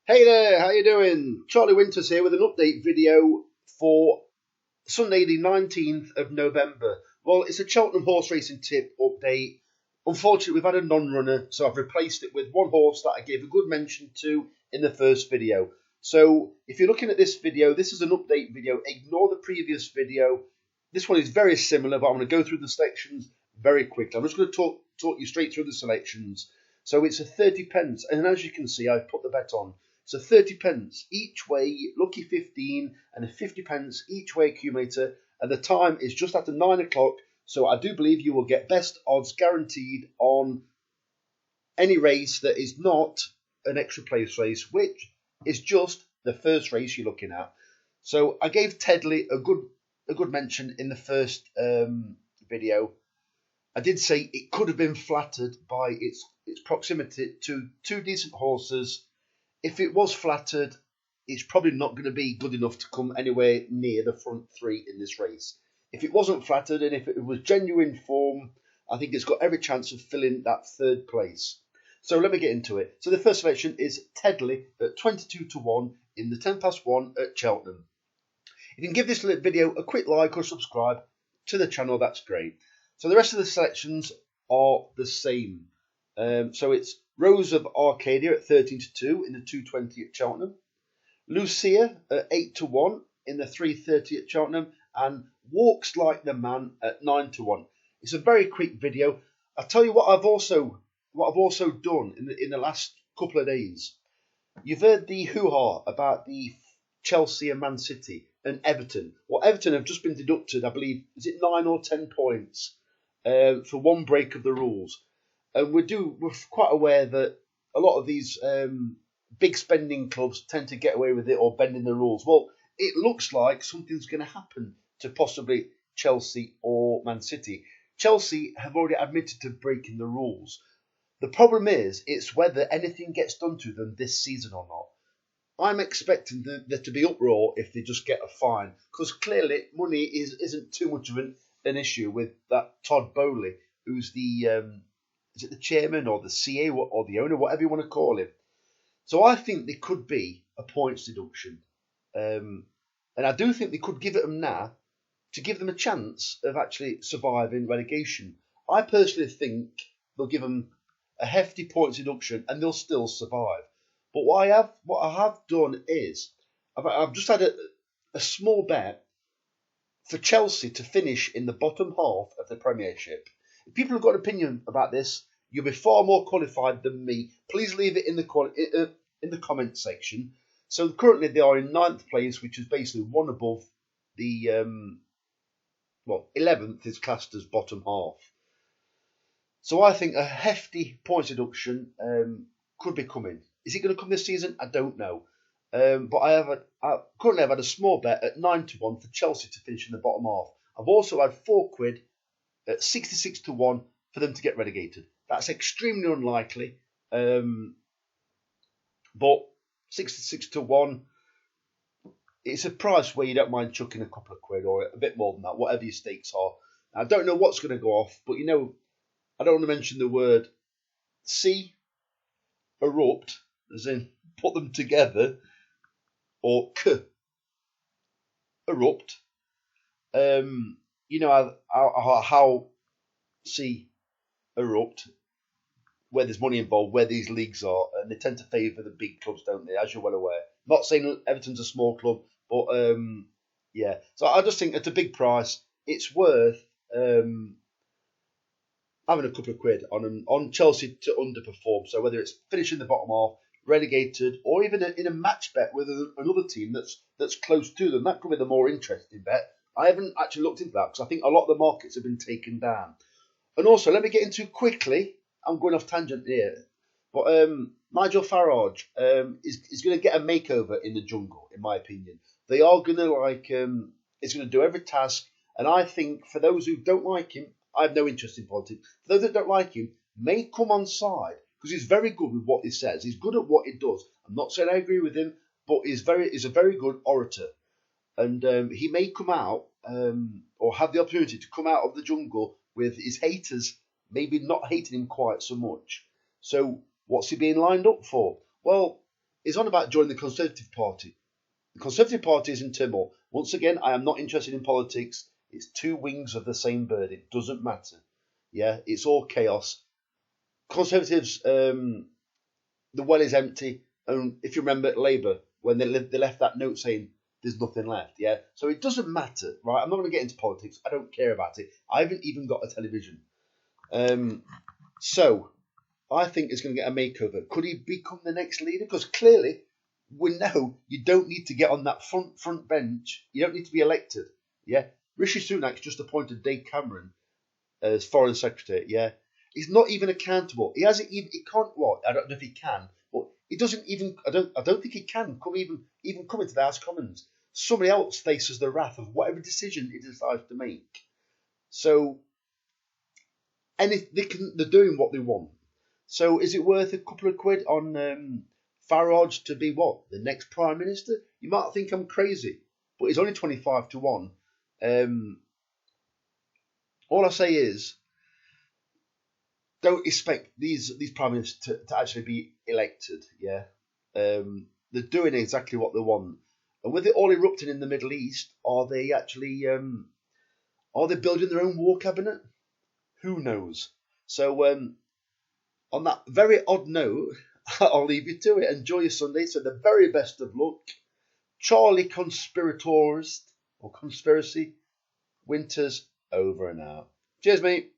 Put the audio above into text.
Hey there, how you doing? Charlie Winters here with an update video for Sunday the 19th of November. Well, it's a Cheltenham horse racing tip update. Unfortunately, we've had a non-runner, so I've replaced it with one horse that I gave a good mention to in the first video. So if you're looking at this video, this is an update video. Ignore the previous video. This one is very similar, but I'm going to go through the selections very quickly. I'm just going to talk you straight through the selections. So it's a 30 pence, and as you can see, I've put the bet on. So 30 pence each way, lucky 15, and a 50 pence each way accumulator. And the time is just after 9 o'clock. So I do believe you will get best odds guaranteed on any race that is not an extra place race, which is just the first race you're looking at. So I gave Tedley a good mention in the first video. I did say it could have been flattered by its proximity to two decent horses. If it was flattered, it's probably not going to be good enough to come anywhere near the front three in this race. If it wasn't flattered and if it was genuine form, I think it's got every chance of filling that third place. So let me get into it. So the first selection is Tedley at 22 to 1 in the 10 past 1 at Cheltenham. If you can give this video a quick like or subscribe to the channel, that's great. So the rest of the selections are the same. So it's Rose of Arcadia at 13 to 2 in the 220 at Cheltenham. Lucia at 8 to 1 in the 330 at Cheltenham. And Walks Like the Man at 9 to 1. It's a very quick video. I'll tell you what I've also done in the last couple of days. You've heard the hoo-ha about the Chelsea and Man City and Everton. Well, Everton have just been deducted, I believe, is it 9 or 10 points for one break of the rules. And we're quite aware that a lot of these big spending clubs tend to get away with it or bending the rules. Well, it looks like something's going to happen to possibly Chelsea or Man City. Chelsea have already admitted to breaking the rules. The problem is, it's whether anything gets done to them this season or not. I'm expecting there to be uproar if they just get a fine, because clearly money isn't too much of an issue with that Todd Bowley, who's the is it the chairman or the CA or the owner, whatever you want to call him. So I think there could be a points deduction, and I do think they could give it them now to give them a chance of actually surviving relegation. I personally think they'll give them a hefty points deduction and they'll still survive. But what I have done is I've just had a small bet for Chelsea to finish in the bottom half of the Premiership. If people have got an opinion about this, you'll be far more qualified than me. Please leave it in the comment section. So currently they are in 9th place, which is basically one above the 11th is classed as bottom half. So I think a hefty points deduction could be coming. Is it going to come this season? I don't know. But I currently have had a small bet at 9 to 1 for Chelsea to finish in the bottom half. I've also had £4 at 66 to 1 for them to get relegated. That's extremely unlikely. But 66 to 1, it's a price where you don't mind chucking a couple of quid or a bit more than that, whatever your stakes are. I don't know what's going to go off, but I don't want to mention the word C, erupt, as in put them together, or K, erupt. How C, erupt, where there's money involved, where these leagues are, and they tend to favour the big clubs, don't they, as you're well aware. Not saying Everton's a small club, but yeah. So I just think at a big price, it's worth having a couple of quid on Chelsea to underperform. So whether it's finishing the bottom half, relegated, or even in a match bet with another team that's close to them, that could be the more interesting bet. I haven't actually looked into that because I think a lot of the markets have been taken down. And also, let me get into quickly, I'm going off tangent here, but Nigel Farage is going to get a makeover in the jungle, in my opinion. They are going to it's going to do every task, and I think for those who don't like him, I have no interest in politics. For those that don't like him, may come on side because he's very good with what he says. He's good at what he does. I'm not saying I agree with him, but he's a very good orator, and he may come out or have the opportunity to come out of the jungle with his haters maybe not hating him quite so much. So what's he being lined up for? Well, is on about joining the Conservative Party. The Conservative Party is in turmoil. Once again, I am not interested in politics. It's two wings of the same bird. It doesn't matter. Yeah, it's all chaos. Conservatives, the well is empty. And if you remember Labour, when they left that note saying there's nothing left, yeah? So it doesn't matter, right? I'm not going to get into politics. I don't care about it. I haven't even got a television. So I think he's going to get a makeover. Could he become the next leader? Because clearly we know you don't need to get on that front bench. You don't need to be elected, yeah? Rishi Sunak's just appointed Dave Cameron as Foreign Secretary, yeah? He's not even accountable. He hasn't even, he can't, what? I don't know if he can, but he doesn't even, I don't think he can come even come into the House of Commons. Somebody else faces the wrath of whatever decision he decides to make. So, and if they're doing what they want. So is it worth a couple of quid on Farage to be what? The next Prime Minister? You might think I'm crazy, but it's only 25 to 1. All I say is, don't expect these Prime Ministers to actually be elected, yeah? They're doing exactly what they want. And with it all erupting in the Middle East, are they actually, are they building their own war cabinet? Who knows? So, on that very odd note, I'll leave you to it. Enjoy your Sunday. So the very best of luck. Charlie Conspiratorist or Conspiracy Winters over and out. Cheers, mate.